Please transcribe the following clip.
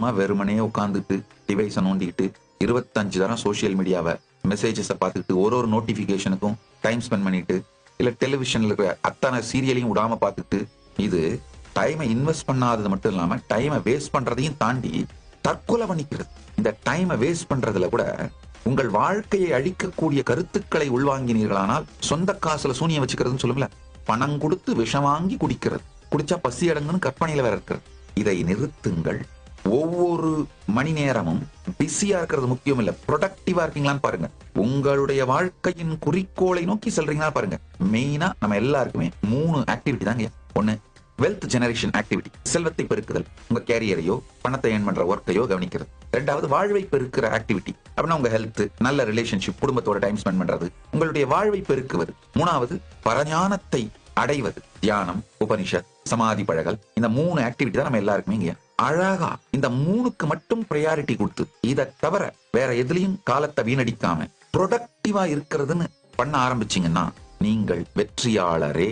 சும்மா வெறுமனே உட்காந்துட்டு டிவைஸை நோண்டிக்கிட்டு 25 தரம் சோசியல் மீடியாவை மெசேஜஸை பார்த்துக்கிட்டு ஒரு நோட்டிபிகேஷனுக்கும் டைம் ஸ்பெண்ட் பண்ணிட்டு இல்ல டெலிவிஷன்ல இருக்கிற அத்தனை சீரியலையும் விடாம பார்த்துட்டு இது டைமை இன்வெஸ்ட் பண்ணாதது மட்டும் இல்லாம டைமை வேஸ்ட் பண்றதையும் தாண்டி தற்கொலை பண்ணிக்கிறது. இந்த டைமை வேஸ்ட் பண்றதுல கூட உங்கள் வாழ்க்கையை அழிக்கக்கூடிய கருத்துக்களை உள்வாங்கினீர்களானால் சொந்த காசுல சூனியம் வச்சுக்கிறதுன்னு சொல்லுங்கள, பணம் கொடுத்து விஷம் வாங்கி குடிக்கிறது, குடிச்சா பசி அடங்குன்னு கற்பனையில வேற இருக்கிறது. இதை நிறுத்துங்கள். ஒவ்வொரு மணி நேரமும் பிஸியா இருக்கிறது முக்கியம் இல்ல, ப்ரொடக்டிவா இருக்கீங்களான்னு பாருங்க. உங்களுடைய வாழ்க்கையின் குறிக்கோளை நோக்கி செல்றீங்களா பாருங்க. மெயினா நம்ம எல்லாருக்குமே 3 ஆக்டிவிட்டி தாங்க. ஒண்ணு வெல்த் ஜெனரேஷன் ஆக்டிவிட்டி, செல்வத்தை பெருக்குதல், உங்க கேரியரையோ பணத்தை ஏர்ன் பண்ற ஒர்க்கையோ கவனிக்கிறது. ரெண்டாவது வாழ்வை பெருக்கிற ஆக்டிவிட்டி, அப்படின்னா உங்க ஹெல்த், நல்ல ரிலேஷன்ஷிப், குடும்பத்தோட டைம் ஸ்பெண்ட் பண்றது, உங்களுடைய வாழ்வை பெருக்குவது. மூணாவது பரஞானத்தை அடைவது, தியானம், உபனிஷத், சமாதி பழகல். இந்த 3 ஆக்டிவிட்டி தான் நம்ம எல்லாருக்குமே இங்க. அழகா இந்த 3க்கு மட்டும் ப்ரையாரிட்டி கொடுத்து இதை தவிர வேற எதுலயும் காலத்தை வீணடிக்காம ப்ரொடக்டிவா இருக்கிறதுன்னு பண்ண ஆரம்பிச்சீங்கன்னா நீங்கள் வெற்றியாளரே.